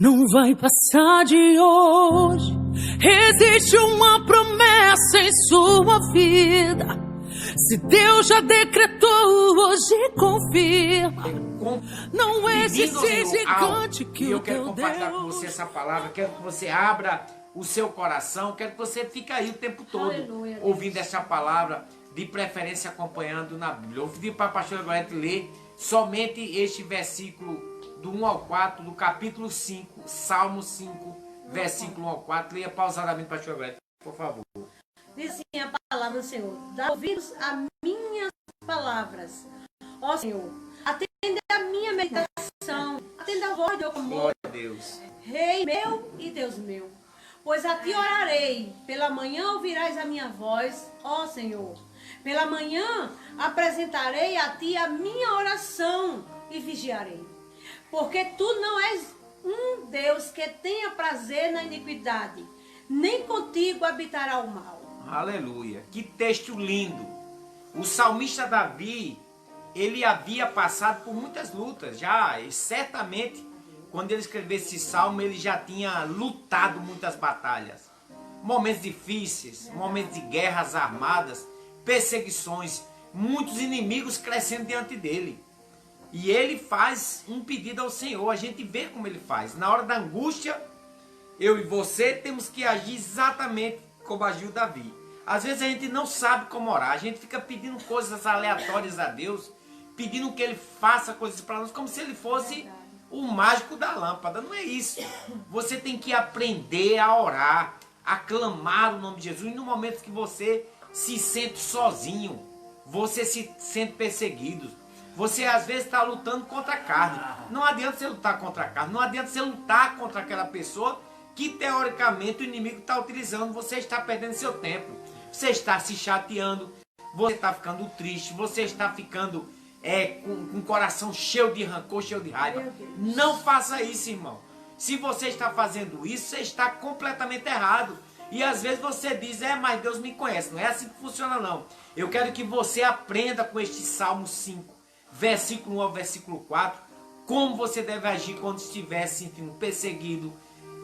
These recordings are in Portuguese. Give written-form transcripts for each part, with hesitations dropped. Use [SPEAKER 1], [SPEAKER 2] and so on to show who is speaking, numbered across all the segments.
[SPEAKER 1] não vai passar de hoje. Existe uma promessa em sua vida. Se Deus já decretou, hoje confirma. Não existe gigante que
[SPEAKER 2] eu
[SPEAKER 1] o
[SPEAKER 2] quero
[SPEAKER 1] teu
[SPEAKER 2] compartilhar com
[SPEAKER 1] Deus.
[SPEAKER 2] você essa palavra. Quero que você abra o seu coração. Quero que você fique aí o tempo todo,
[SPEAKER 3] Aleluia,
[SPEAKER 2] ouvindo essa palavra, de preferência acompanhando na Bíblia. Eu pedi para a pastora Gorete ler somente este versículo do 1 ao 4, do capítulo 5, Salmo 5, versículo 1 ao 4. Leia pausadamente, pastora Gorete, por favor.
[SPEAKER 3] Diz assim a palavra do Senhor: dá ouvidos a minhas palavras, ó Senhor, atende a minha meditação, atende a voz do amor,
[SPEAKER 2] Glória a Deus.
[SPEAKER 3] Rei meu e Deus meu. Pois a ti orarei, pela manhã ouvirás a minha voz, ó Senhor. Pela manhã apresentarei a ti a minha oração e vigiarei. Porque tu não és um Deus que tenha prazer na iniquidade, nem contigo habitará o mal.
[SPEAKER 2] Aleluia. Que texto lindo. O salmista Davi, ele havia passado por muitas lutas já, e certamente quando ele escreveu esse salmo, ele já tinha lutado muitas batalhas. Momentos difíceis, momentos de guerras armadas, perseguições, muitos inimigos crescendo diante dele. E ele faz um pedido ao Senhor, a gente vê como ele faz. Na hora da angústia, eu e você temos que agir exatamente como agiu Davi. Às vezes a gente não sabe como orar, a gente fica pedindo coisas aleatórias a Deus, pedindo que ele faça coisas para nós, como se ele fosse o mágico da lâmpada. Não é isso. Você tem que aprender a orar, a clamar o nome de Jesus. E no momento que você se sente sozinho, você se sente perseguido, você às vezes está lutando contra a carne. Não adianta você lutar contra a carne, não adianta você lutar contra aquela pessoa que teoricamente o inimigo está utilizando. Você está perdendo seu tempo, você está se chateando, você está ficando triste, você está ficando com o coração cheio de rancor, cheio de raiva. Não faça isso, irmão. Se você está fazendo isso, você está completamente errado. E às vezes você diz, mas Deus me conhece. Não é assim que funciona, não. Eu quero que você aprenda com este Salmo 5, versículo 1 ao versículo 4, como você deve agir quando estiver se sentindo perseguido,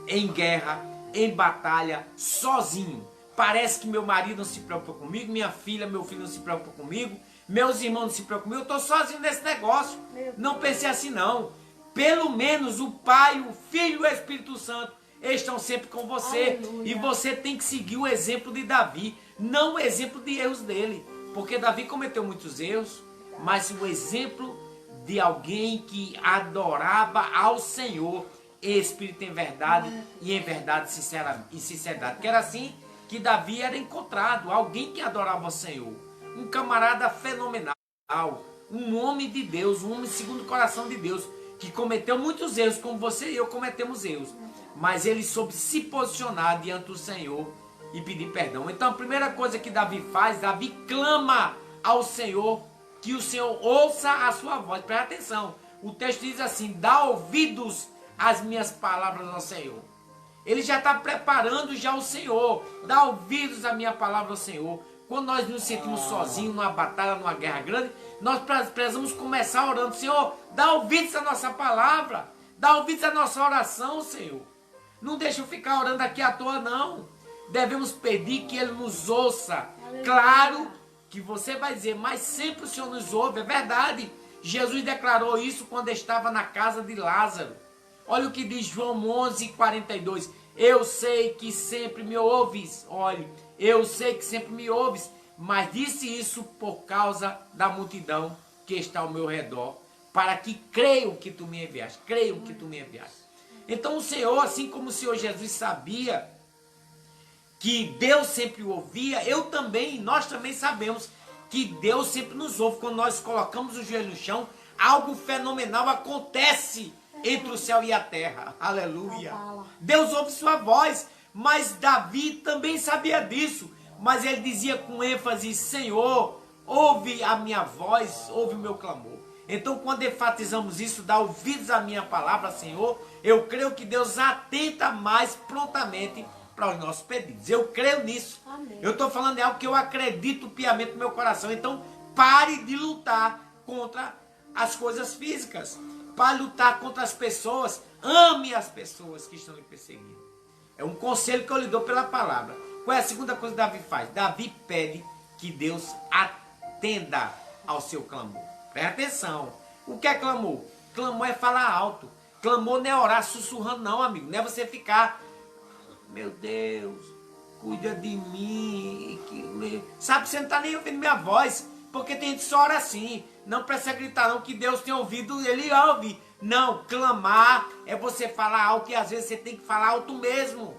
[SPEAKER 2] em guerra, em batalha, sozinho. Parece que meu marido não se preocupa comigo, minha filha, meu filho não se preocupa comigo, meus irmãos não se preocupam comigo, eu estou sozinho nesse negócio. Não pense assim, não. Pelo menos o Pai, o Filho e o Espírito Santo estão sempre com você.
[SPEAKER 3] Aleluia.
[SPEAKER 2] E você tem que seguir o exemplo de Davi, não o exemplo de erros dele. Porque Davi cometeu muitos erros, mas o exemplo de alguém que adorava ao Senhor, em espírito e em verdade, e em verdade e sinceridade. Que era assim que Davi era encontrado, alguém que adorava ao Senhor. Um camarada fenomenal, um homem de Deus, um homem segundo o coração de Deus, que cometeu muitos erros, como você e eu cometemos erros. Mas ele soube se posicionar diante do Senhor e pedir perdão. Então a primeira coisa que Davi faz, Davi clama ao Senhor, que o Senhor ouça a sua voz. Presta atenção, o texto diz assim, dá ouvidos às minhas palavras ao Senhor. Ele já está preparando já o Senhor, dá ouvidos à minha palavra ao Senhor. Quando nós nos sentimos sozinhos, numa batalha, numa guerra grande, nós precisamos começar orando, Senhor, dá ouvidos à nossa palavra, dá ouvidos à nossa oração, Senhor. Não deixa eu ficar orando aqui à toa, não. Devemos pedir que Ele nos ouça. Claro que você vai dizer, mas sempre o Senhor nos ouve, é verdade. Jesus declarou isso quando estava na casa de Lázaro. Olha o que diz João 11:42. Eu sei que sempre me ouves. Olha, eu sei que sempre me ouves. Mas disse isso por causa da multidão que está ao meu redor. Para que creiam que tu me enviaste. Creiam que tu me enviaste. Então o Senhor, assim como o Senhor Jesus sabia que Deus sempre o ouvia, nós também sabemos que Deus sempre nos ouve. Quando nós colocamos o joelho no chão, algo fenomenal acontece entre o céu e a terra. Aleluia. Deus ouve sua voz, mas Davi também sabia disso. Mas ele dizia com ênfase, Senhor, ouve a minha voz, ouve o meu clamor. Então quando enfatizamos isso, dá ouvidos à minha palavra, Senhor, eu creio que Deus atenta mais prontamente para os nossos pedidos. Eu creio nisso.
[SPEAKER 3] Amém.
[SPEAKER 2] Eu estou falando de algo que eu acredito piamente no meu coração. Então pare de lutar contra as coisas físicas. Para lutar contra as pessoas, ame as pessoas que estão lhe perseguindo. É um conselho que eu lhe dou pela palavra. Qual é a segunda coisa que Davi faz? Davi pede que Deus atenda ao seu clamor. Presta atenção. O que é clamor? Clamor é falar alto. Clamor não é orar sussurrando não, amigo. Não é você ficar, meu Deus, cuida de mim. Sabe, você não está nem ouvindo minha voz. Porque tem gente que só ora assim. Não precisa gritar não, que Deus tem ouvido, Ele ouve. Não, clamar é você falar alto, e às vezes você tem que falar alto mesmo.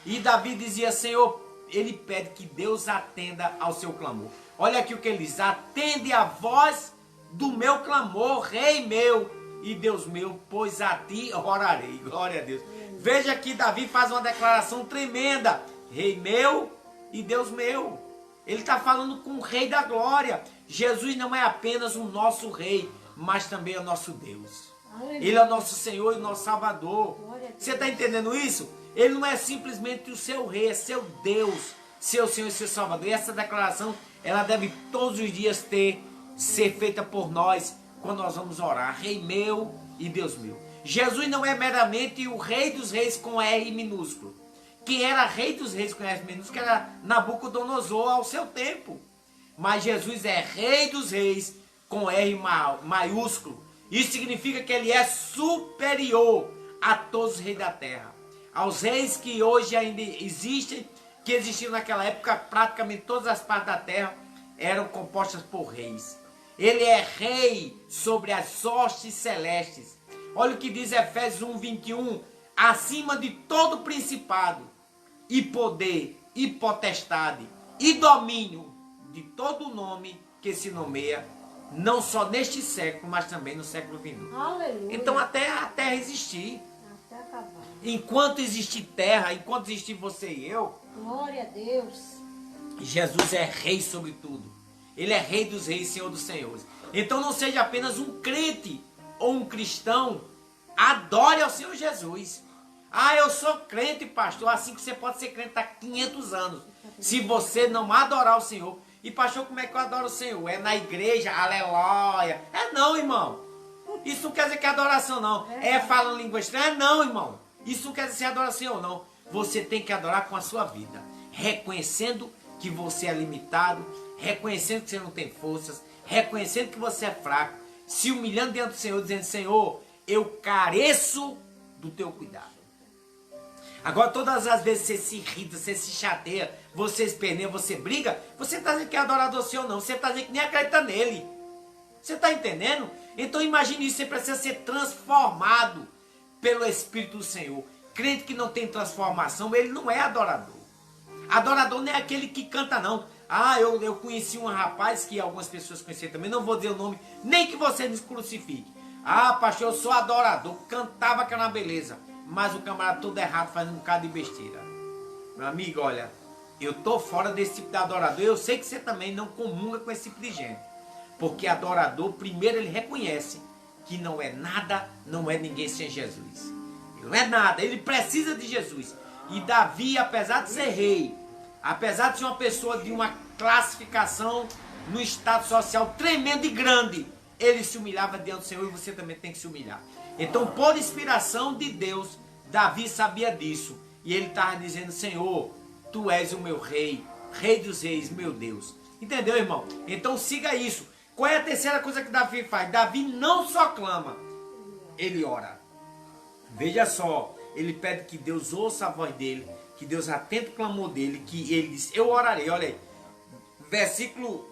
[SPEAKER 2] E Davi dizia, Senhor, ele pede que Deus atenda ao seu clamor. Olha aqui o que ele diz: atende a voz do meu clamor, Rei meu e Deus meu, pois a ti orarei. Glória a Deus. Veja que Davi faz uma declaração tremenda: Rei meu e Deus meu. Ele está falando com o Rei da Glória. Jesus não é apenas o nosso Rei, mas também é o nosso Deus. Ele é o nosso Senhor e o nosso Salvador. Você está entendendo isso? Ele não é simplesmente o seu Rei, é seu Deus, seu Senhor e seu Salvador. E essa declaração, ela deve todos os dias ser feita por nós quando nós vamos orar. Rei meu e Deus meu. Jesus não é meramente o Rei dos Reis com R minúsculo. Quem era Rei dos Reis com R minúsculo era Nabucodonosor ao seu tempo. Mas Jesus é Rei dos Reis com R maiúsculo. Isso significa que ele é superior a todos os reis da terra. Aos reis que hoje ainda existem, que existiam naquela época, praticamente todas as partes da terra eram compostas por reis. Ele é rei sobre as hostes celestes. Olha o que diz Efésios 1:21. Acima de todo principado, e poder, e potestade, e domínio, de todo nome que se nomeia, não só neste século, mas também no século vindouro.
[SPEAKER 3] Aleluia.
[SPEAKER 2] Então até a terra existir.
[SPEAKER 3] Até acabar.
[SPEAKER 2] Enquanto existir terra, enquanto existir você e eu,
[SPEAKER 3] Glória a Deus.
[SPEAKER 2] Jesus é rei sobre tudo. Ele é Rei dos Reis, Senhor dos Senhores. Então não seja apenas um crente ou um cristão. Adore ao Senhor Jesus. Ah, eu sou crente, pastor. Assim que você pode ser crente há 500 anos. Se você não adorar o Senhor. E pastor, como é que eu adoro o Senhor? É na igreja, aleluia. É não, irmão. Isso não quer dizer que é adoração, não. É falando língua estranha? É não, irmão. Isso não quer dizer se adorar o Senhor, não. Você tem que adorar com a sua vida. Reconhecendo que você é limitado. Reconhecendo que você não tem forças. Reconhecendo que você é fraco. Se humilhando diante do Senhor, dizendo: Senhor, eu careço do teu cuidado. Agora, todas as vezes você se irrita, você se chateia, você esperneia, você briga, você está dizendo que é adorador seu ou não. Você está dizendo que nem acredita nele. Você está entendendo? Então imagine isso, você precisa ser transformado pelo Espírito do Senhor. Crente que não tem transformação, ele não é adorador. Adorador não é aquele que canta, não. Ah, eu conheci um rapaz que algumas pessoas conheciam também, não vou dizer o nome, nem que você nos crucifique. Ah, pastor, eu sou adorador, cantava que era uma beleza. Mas o camarada todo errado, fazendo um bocado de besteira. Meu amigo, olha, eu tô fora desse tipo de adorador. Eu sei que você também não comunga com esse tipo de gente. Porque adorador, primeiro ele reconhece que não é nada, não é ninguém sem Jesus. Ele não é nada, ele precisa de Jesus. E Davi, apesar de ser rei, apesar de ser uma pessoa de uma classificação no estado social tremendo e grande, ele se humilhava diante do Senhor, e você também tem que se humilhar. Então, por inspiração de Deus, Davi sabia disso. E ele estava dizendo: Senhor, tu és o meu rei, Rei dos Reis, meu Deus. Entendeu, irmão? Então siga isso. Qual é a terceira coisa que Davi faz? Davi não só clama, ele ora. Veja só, ele pede que Deus ouça a voz dele, que Deus atente o clamor dele, que ele diz: eu orarei. Olha aí, versículo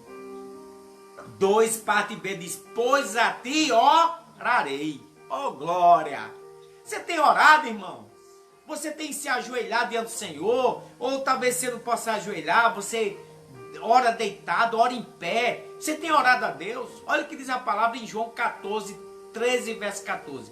[SPEAKER 2] 2, parte B, diz: pois a ti orarei. Oh, glória! Você tem orado, irmão? Você tem se ajoelhado diante do Senhor? Ou talvez você não possa ajoelhar, você ora deitado, ora em pé. Você tem orado a Deus? Olha o que diz a palavra em João 14, 13, verso 14.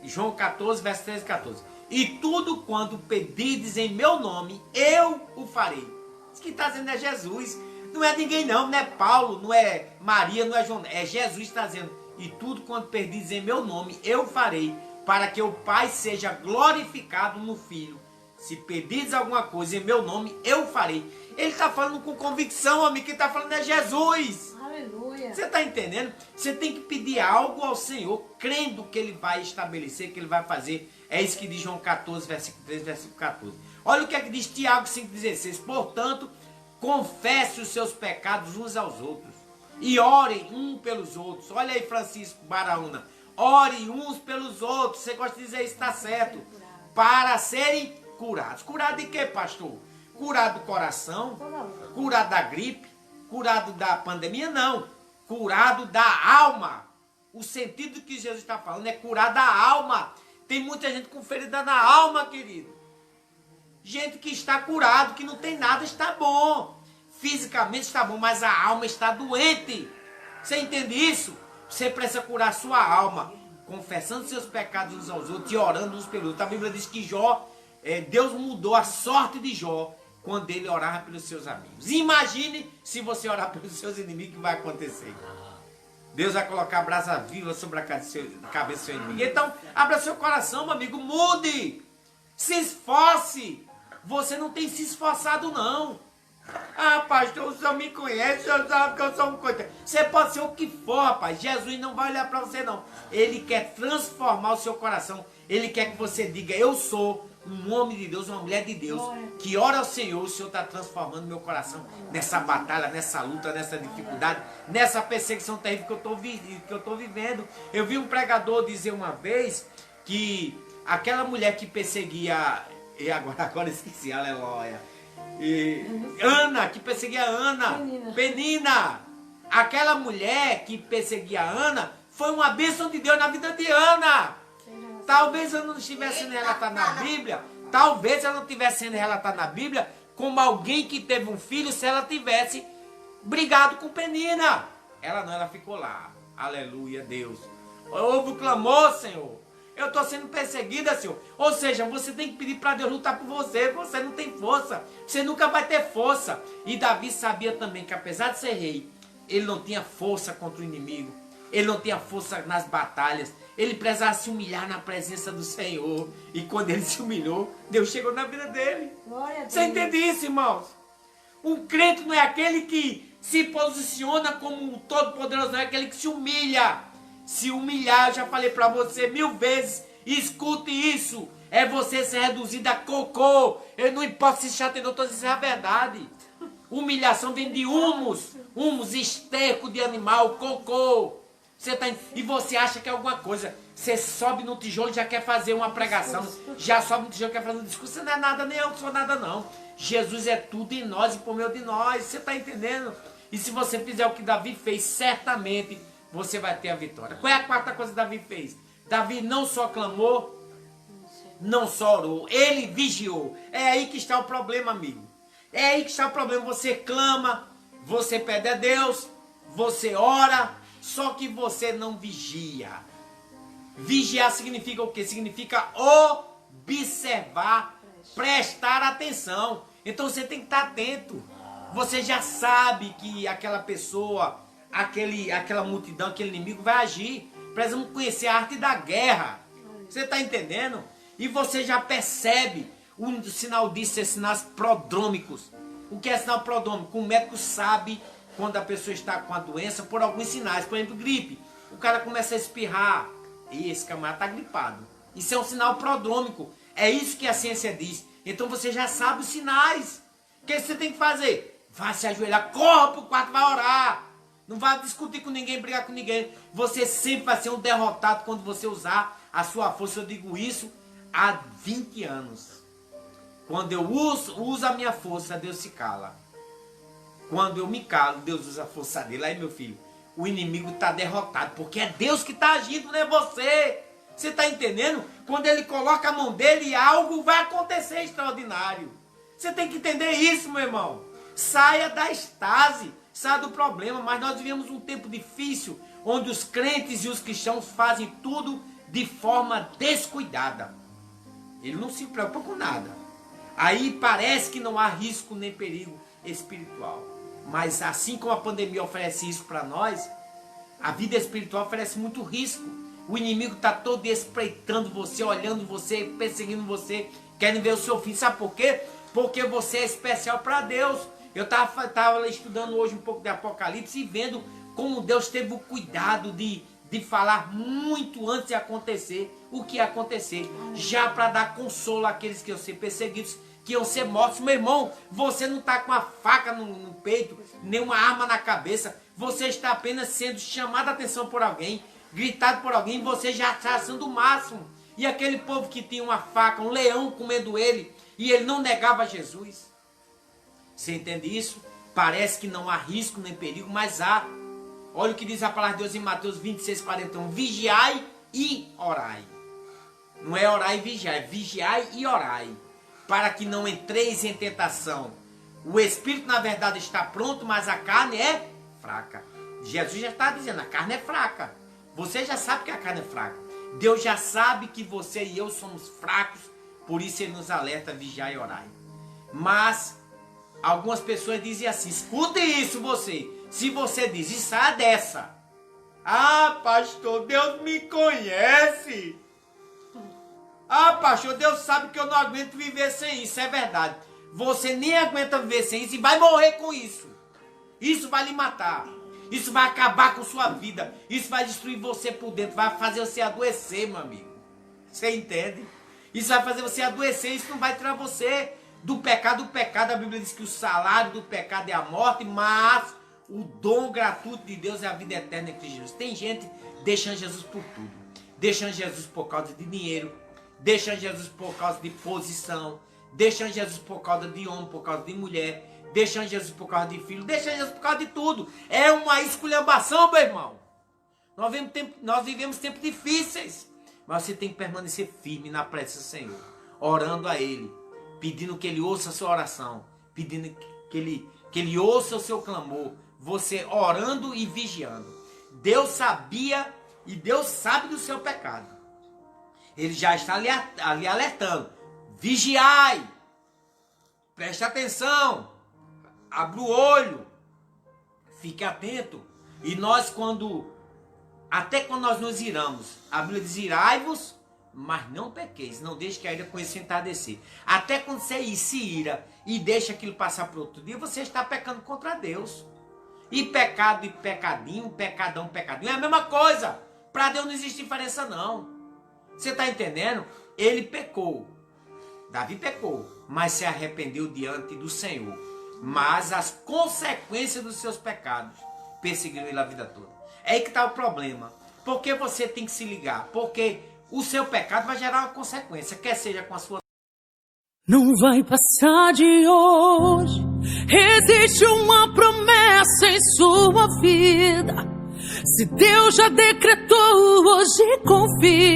[SPEAKER 2] João 14, verso 13 e 14. E tudo quanto pedides em meu nome, eu o farei. Isso que está dizendo é Jesus. Não é ninguém não, não é Paulo, não é Maria, não é João. É Jesus que está dizendo: e tudo quanto pedides em meu nome, eu farei, para que o Pai seja glorificado no Filho. Se pedires alguma coisa em meu nome, eu farei. Ele está falando com convicção, amigo. Quem está falando é Jesus.
[SPEAKER 3] Aleluia.
[SPEAKER 2] Você está entendendo? Você tem que pedir algo ao Senhor, crendo que Ele vai estabelecer, que Ele vai fazer. É isso que diz João 14, versículo 13, versículo 14. Olha o que é que diz Tiago 5,16. Portanto, confesse os seus pecados uns aos outros e orem um pelos outros. Olha aí, Francisco Baraúna. Ore uns pelos outros. Você gosta de dizer isso, está certo. Para serem curados. Curado de quê, pastor? Curado do coração? Curado da gripe? Curado da pandemia? Não. Curado da alma. O sentido que Jesus está falando é curar da alma. Tem muita gente com ferida na alma, querido. Gente que está curado, que não tem nada, está bom. Fisicamente está bom, mas a alma está doente. Você entende isso? Você precisa curar a sua alma, confessando seus pecados uns aos outros e orando uns pelos outros. A Bíblia diz que Deus mudou a sorte de Jó quando ele orava pelos seus amigos. Imagine se você orar pelos seus inimigos, o que vai acontecer? Deus vai colocar a brasa viva sobre a cabeça do seu inimigo. Então, abra seu coração, meu amigo, mude. Se esforce. Você não tem se esforçado, não. Ah, pastor, o senhor me conhece, o senhor sabe que eu sou um coitado. Você pode ser o que for, rapaz. Jesus não vai olhar para você, não. Ele quer transformar o seu coração. Ele quer que você diga, eu sou um homem de Deus, uma mulher de Deus, que ora ao Senhor. O Senhor está transformando meu coração nessa batalha, nessa luta, nessa dificuldade, nessa perseguição terrível que eu estou vivendo. Eu vi um pregador dizer uma vez que aquela mulher que perseguia, e agora esqueci, aleluia, Ana, que perseguia Ana, Penina, aquela mulher que perseguia Ana, foi uma bênção de Deus na vida de Ana. Talvez ela não estivesse sendo relatada na Bíblia, talvez ela não estivesse sendo relatada na Bíblia como alguém que teve um filho se ela tivesse brigado com Penina. Ela não, ela ficou lá. Aleluia, Deus. Ouve o clamor, Senhor. Eu estou sendo perseguida, Senhor. Ou seja, você tem que pedir para Deus lutar por você. Você não tem força. Você nunca vai ter força. E Davi sabia também que apesar de ser rei, ele não tinha força contra o inimigo. Ele não tinha força nas batalhas. Ele precisava se humilhar na presença do Senhor. E quando ele se humilhou, Deus chegou na vida dele. Você entende isso, irmãos? Um crente não é aquele que se posiciona como um todo-poderoso, não é aquele que se humilha. Se humilhar, eu já falei para você 1000 vezes, escute isso. É você ser reduzido a cocô. Eu não importa se chateou, estou dizendo a verdade. Humilhação vem de humus, esterco de animal, cocô. E você acha que é alguma coisa. Você sobe no tijolo e já quer fazer uma pregação. Já sobe no tijolo e quer fazer um discurso. Você não é nada, nem eu não sou nada, não. Jesus é tudo em nós e por meio de nós. Você está entendendo? E se você fizer o que Davi fez, certamente você vai ter a vitória. Qual é a quarta coisa que Davi fez? Davi não só clamou, não só orou, ele vigiou. É aí que está o problema, amigo. É aí que está o problema. Você clama, você pede a Deus, você ora, só que você não vigia. Vigiar significa o quê? Significa observar, prestar atenção. Então você tem que estar atento. Você já sabe que aquela pessoa, aquela multidão, aquele inimigo vai agir. Precisamos conhecer a arte da guerra. Você está entendendo? E você já percebe. Um sinal disso é sinais prodrômicos. O que é sinal prodrômico? O médico sabe quando a pessoa está com a doença por alguns sinais. Por exemplo, gripe. O cara começa a espirrar. E esse camarada está gripado. Isso é um sinal prodrômico. É isso que a ciência diz. Então você já sabe os sinais. O que você tem que fazer? Vai se ajoelhar, corra para o quarto, vai orar. Não vai discutir com ninguém, brigar com ninguém. Você sempre vai ser um derrotado quando você usar a sua força. Eu digo isso há 20 anos. Quando eu uso a minha força, Deus se cala. Quando eu me calo, Deus usa a força dele. Aí, meu filho, o inimigo está derrotado, porque é Deus que está agindo, não é você. Você está entendendo? Quando ele coloca a mão dele, algo vai acontecer extraordinário. Você tem que entender isso, meu irmão. Saia da estase, saia do problema. Mas nós vivemos um tempo difícil, onde os crentes e os cristãos fazem tudo de forma descuidada. Ele não se preocupa com nada. Aí parece que não há risco nem perigo espiritual. Mas assim como a pandemia oferece isso para nós, a vida espiritual oferece muito risco. O inimigo está todo espreitando você, olhando você, perseguindo você, querendo ver o seu fim. Sabe por quê? Porque você é especial para Deus. Eu estava estudando hoje um pouco de Apocalipse e vendo como Deus teve o cuidado de falar muito antes de acontecer o que ia acontecer, já para dar consolo àqueles que iam ser perseguidos, que iam ser mortos. Meu irmão, você não está com a faca no peito, nem uma arma na cabeça, você está apenas sendo chamado a atenção por alguém, gritado por alguém, você já está sendo o máximo. E aquele povo que tinha uma faca, um leão comendo ele, e ele não negava Jesus. Você entende isso? Parece que não há risco nem perigo, mas há. Olha o que diz a palavra de Deus em Mateus 26:41. Vigiai e orai. Não é orar e vigiar, é vigiai e orai. Para que não entreis em tentação. O espírito, na verdade, está pronto, mas a carne é fraca. Jesus já está dizendo, a carne é fraca. Você já sabe que a carne é fraca. Deus já sabe que você e eu somos fracos, por isso Ele nos alerta, vigiai e orai. Mas algumas pessoas dizem assim, escute isso você. Se você diz, e saia dessa. Ah, pastor, Deus me conhece. Ah, pastor, Deus sabe que eu não aguento viver sem isso. É verdade. Você nem aguenta viver sem isso e vai morrer com isso. Isso vai lhe matar. Isso vai acabar com sua vida. Isso vai destruir você por dentro. Vai fazer você adoecer, meu amigo. Você entende? Isso vai fazer você adoecer. Isso não vai tirar você do pecado. O pecado, a Bíblia diz que o salário do pecado é a morte, mas o dom gratuito de Deus é a vida eterna em Cristo Jesus. Tem gente deixando Jesus por tudo. Deixando Jesus por causa de dinheiro. Deixando Jesus por causa de posição. Deixando Jesus por causa de homem, por causa de mulher. Deixando Jesus por causa de filho. Deixando Jesus por causa de tudo. É uma esculhambação, meu irmão. Nós vivemos tempos difíceis. Mas você tem que permanecer firme na presença do Senhor. Orando a Ele. Pedindo que Ele ouça a sua oração. Pedindo que Ele ouça o seu clamor. Você orando e vigiando. Deus sabia e Deus sabe do seu pecado. Ele já está ali alertando. Vigiai. Preste atenção. Abra o olho. Fique atento. E nós até quando nós nos iramos, a Bíblia diz, irai-vos, mas não pequeis. Não deixe que a ira conheça entardecer. Até quando você se ira e deixa aquilo passar para outro dia, você está pecando contra Deus. E pecado e pecadinho, pecadão, pecadinho, é a mesma coisa. Para Deus não existe diferença não. Você está entendendo? Ele pecou. Davi pecou, mas se arrependeu diante do Senhor. Mas as consequências dos seus pecados perseguiram ele a vida toda. É aí que está o problema. Porque você tem que se ligar. Porque o seu pecado vai gerar uma consequência. Quer seja com a sua...
[SPEAKER 1] Não vai passar de hoje. Existe uma promessa em sua vida. Se Deus já decretou, hoje confia.